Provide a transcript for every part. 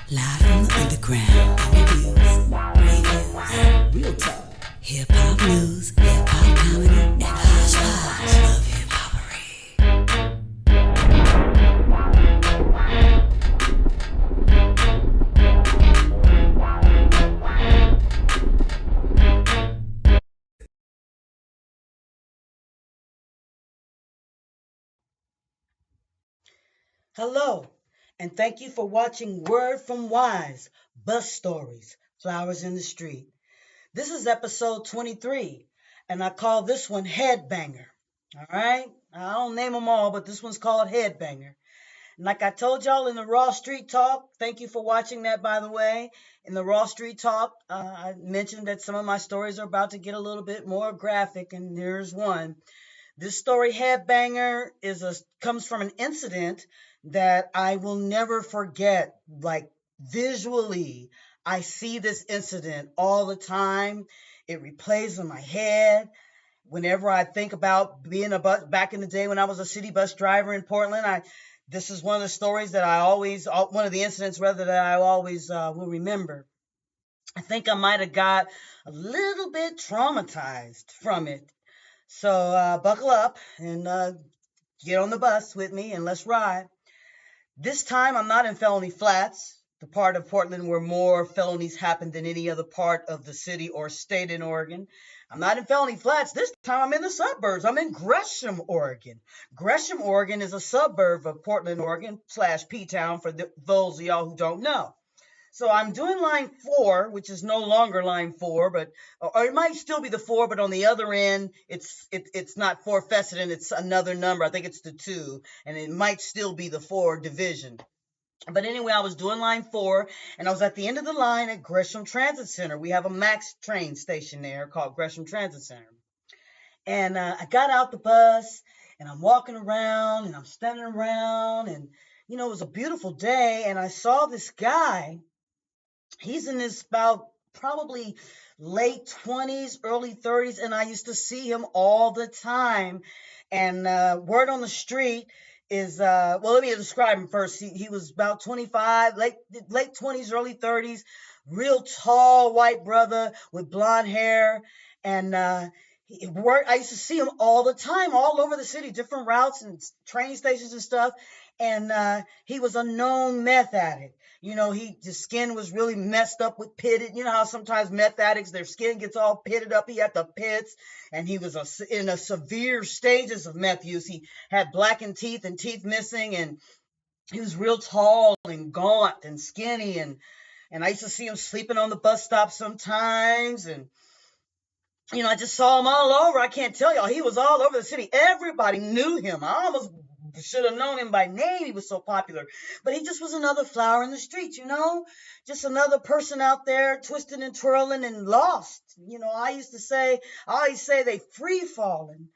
Live from the underground, reviews, real talk, hip hop news, hip hop comedy, and hodgepodge of hip hoppery. Hello, and thank you for watching Word from Wize-Bus Stories, Flowers in the Street. This is episode 23, and I call this one Headbanger. All right? I don't name them all, but this one's called Headbanger. And like I told y'all in the Raw Street Talk, thank you for watching that, by the way. In the Raw Street Talk, I mentioned that some of my stories are about to get a little bit more graphic, and here's one. This story, Headbanger, comes from an incident that I will never forget. Like visually, I see this incident all the time. It replays in my head. Whenever I think about being a bus back in the day when I was a city bus driver in Portland, this is one of the stories that one of the incidents rather that I always will remember. I think I might have got a little bit traumatized from it. So buckle up and get on the bus with me and let's ride. This time I'm not in Felony Flats, the part of Portland where more felonies happen than any other part of the city or state in Oregon. I'm not in Felony Flats. This time I'm in the suburbs. I'm in Gresham, Oregon. Gresham, Oregon is a suburb of Portland, Oregon / P-Town for those of y'all who don't know. So I'm doing line 4, which is no longer line 4, or it might still be the 4, but on the other end, it's not 4 Fessenden, it's another number. I think it's the 2, and it might still be the 4 division. But anyway, I was doing line 4, and I was at the end of the line at Gresham Transit Center. We have a MAX train station there called Gresham Transit Center. And I got out the bus, and I'm walking around, and I'm standing around, and, it was a beautiful day, and I saw this guy. He's in his about probably late 20s, early 30s, and I used to see him all the time. And word on the street is, let me describe him first. He was about 25, late 20s, early 30s, real tall white brother with blonde hair. And I used to see him all the time, all over the city, different routes and train stations and stuff. And he was a known meth addict. His skin was really messed up with pitted. You know how sometimes meth addicts, their skin gets all pitted up. He had the pits, and he was in a severe stages of meth use. He had blackened teeth and teeth missing, and he was real tall and gaunt and skinny. And I used to see him sleeping on the bus stop sometimes. And I just saw him all over. I can't tell y'all. He was all over the city. Everybody knew him. I almost should have known him by name. He was so popular. But he just was another flower in the street, just another person out there twisting and twirling and lost. I always say they free falling.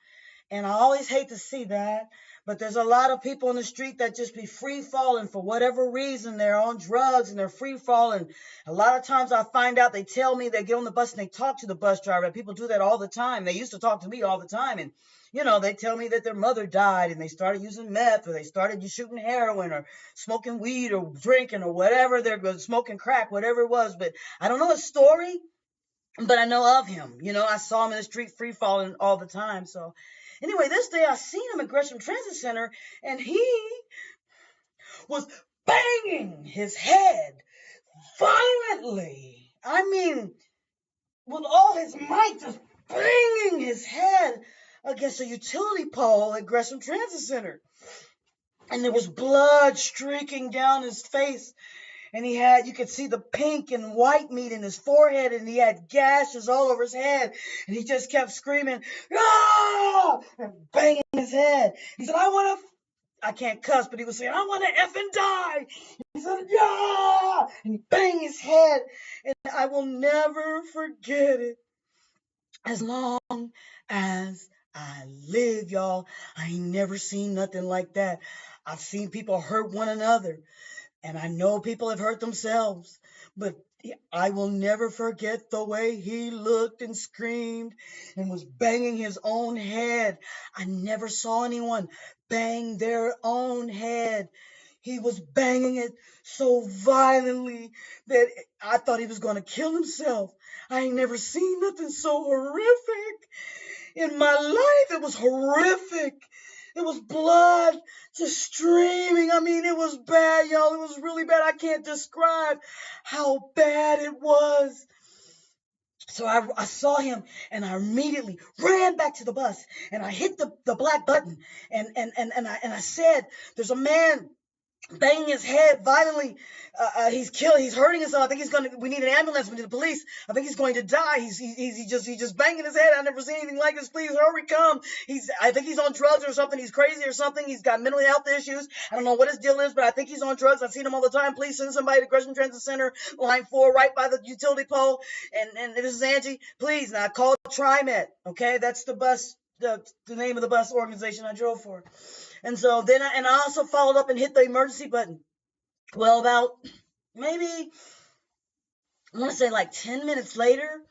And I always hate to see that. But there's a lot of people in the street that just be free falling for whatever reason. They're on drugs and they're free falling. A lot of times I find out, they tell me, they get on the bus and they talk to the bus driver. People do that all the time. They used to talk to me all the time. And, they tell me that their mother died and they started using meth, or they started shooting heroin or smoking weed or drinking or whatever. They're smoking crack, whatever it was. But I don't know his story, but I know of him. I saw him in the street free falling all the time. So anyway, this day I seen him at Gresham Transit Center, and he was banging his head violently. I mean, with all his might, just banging his head against a utility pole at Gresham Transit Center. And there was blood streaking down his face. And you could see the pink and white meat in his forehead, and he had gashes all over his head. And he just kept screaming, "Ah!" and banging his head. He said, I can't cuss, but he was saying, "I want to effing die." He said, "Yeah!" And he banged his head. And I will never forget it as long as I live, y'all. I ain't never seen nothing like that. I've seen people hurt one another. And I know people have hurt themselves, but I will never forget the way he looked and screamed and was banging his own head. I never saw anyone bang their own head. He was banging it so violently that I thought he was going to kill himself. I ain't never seen nothing so horrific in my life. It was horrific. It was blood just streaming. I mean, it was bad, y'all. It was really bad. I can't describe how bad it was. So I saw him and I immediately ran back to the bus and I hit the black button and I said, there's a man banging his head violently. He's hurting himself. I think we need an ambulance. We need the police. I think he's going to die. He's just banging his head. I've never seen anything like this. Please hurry, come. I think he's on drugs or something. He's crazy or something. He's got mental health issues. I don't know what his deal is, but I think he's on drugs. I've seen him all the time. Please send somebody to Gresham Transit Center, line 4, right by the utility pole. And this is Angie. Please. Now I called TriMet. Okay, that's the bus, the name of the bus organization I drove for. And so then I also followed up and hit the emergency button. Well, about maybe, I want to say like 10 minutes later,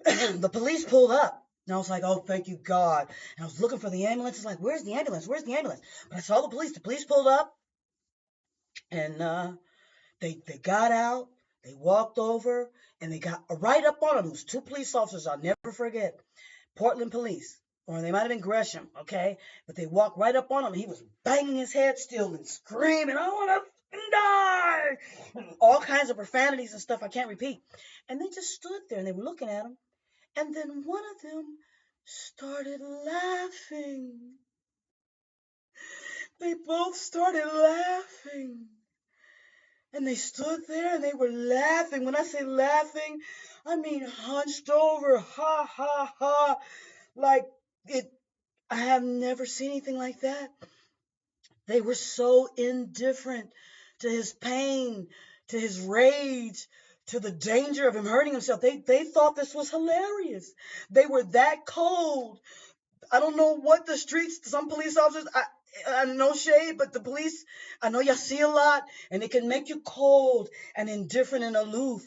the police pulled up. And I was like, oh, thank you, God. And I was looking for the ambulance. It's like, where's the ambulance? Where's the ambulance? But I saw the police. The police pulled up and they got out. They walked over and they got right up on them. It was 2 police officers I'll never forget. Portland police. Or they might have been Gresham, okay? But they walked right up on him. He was banging his head still and screaming, I want to die! And all kinds of profanities and stuff I can't repeat. And they just stood there and they were looking at him. And then one of them started laughing. They both started laughing. And they stood there and they were laughing. When I say laughing, I mean hunched over, ha, ha, ha, like it. I have never seen anything like that. They were so indifferent to his pain, to his rage, to the danger of him hurting himself. They thought this was hilarious. They were that cold. I don't know what the streets, some police officers, I no shade, but the police, I know y'all see a lot, and it can make you cold and indifferent and aloof.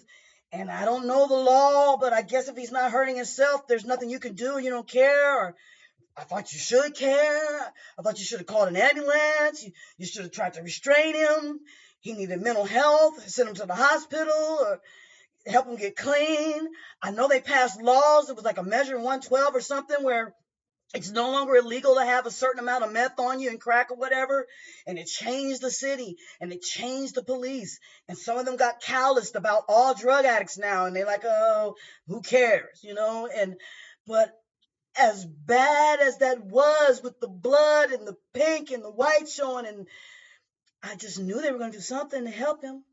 And I don't know the law, but I guess if he's not hurting himself, there's nothing you can do. You don't care. Or I thought you should care. I thought you should have called an ambulance. You should have tried to restrain him. He needed mental health, send him to the hospital, or help him get clean. I know they passed laws. It was like a measure 112 or something where it's no longer illegal to have a certain amount of meth on you and crack or whatever. And it changed the city and it changed the police. And some of them got calloused about all drug addicts now. And they're like, oh, who cares? But as bad as that was with the blood and the pink and the white showing, and I just knew they were going to do something to help him.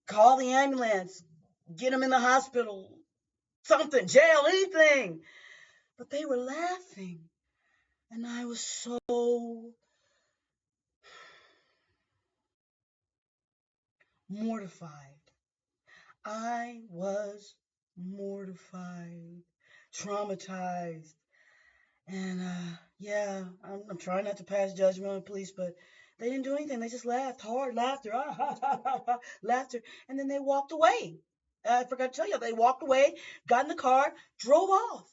Call the ambulance, get him in the hospital, something, jail, anything. But they were laughing. And I was so mortified. I was mortified, traumatized. And I'm trying not to pass judgment on the police, but they didn't do anything. They just laughed hard, laughter, laughter. And then they walked away. I forgot to tell you, they walked away, got in the car, drove off.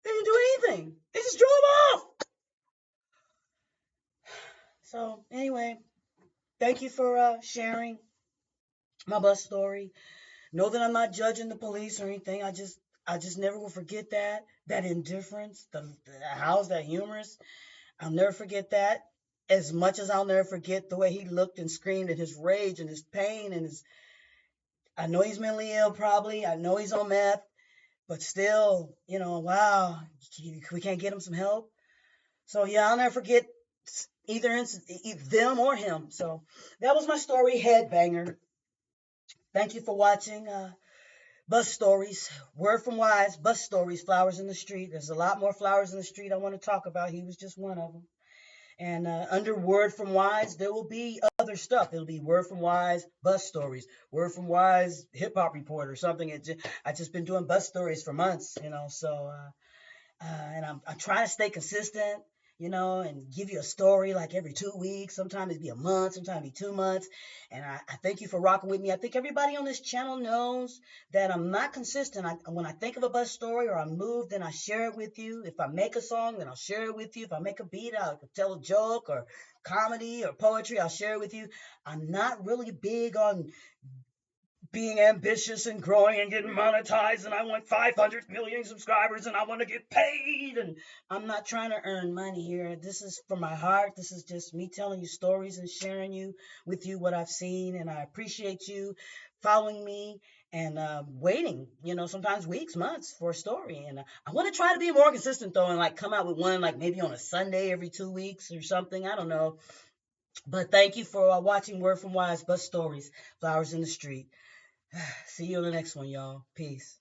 They didn't do anything. They just drove off. So anyway, thank you for sharing my bus story. Know that I'm not judging the police or anything. I just never will forget that indifference. How's that humorous? I'll never forget that. As much as I'll never forget the way he looked and screamed and his rage and his pain and I know he's mentally ill probably. I know he's on meth, but still, wow, we can't get him some help. So yeah, I'll never forget either them or him. So that was my story, Headbanger. Thank you for watching Bus Stories, Word from Wize, Bus Stories, Flowers in the Street. There's a lot more flowers in the street I want to talk about. He was just one of them. And under Word from Wize, there will be other stuff. It'll be Word from Wize, Bus Stories, Word from Wize, Hip Hop Report or something. I've just been doing bus stories for months, so, and I'm trying to stay consistent. and give you a story like every 2 weeks. Sometimes it'd be a month, sometimes it'd be 2 months. And I thank you for rocking with me. I think everybody on this channel knows that I'm not consistent. When I think of a bus story or I'm moved, then I share it with you. If I make a song, then I'll share it with you. If I make a beat, I'll tell a joke or comedy or poetry, I'll share it with you. I'm not really big on being ambitious and growing and getting monetized, and I want 500 million subscribers and I want to get paid, and I'm not trying to earn money here. This is from my heart. This is just me telling you stories and sharing with you what I've seen, and I appreciate you following me and waiting, sometimes weeks, months for a story. And I want to try to be more consistent though, and like come out with one like maybe on a Sunday every 2 weeks or something. I don't know. But thank you for watching Word from Wize-Bus Stories, Flowers in the Street. See you on the next one, y'all. Peace.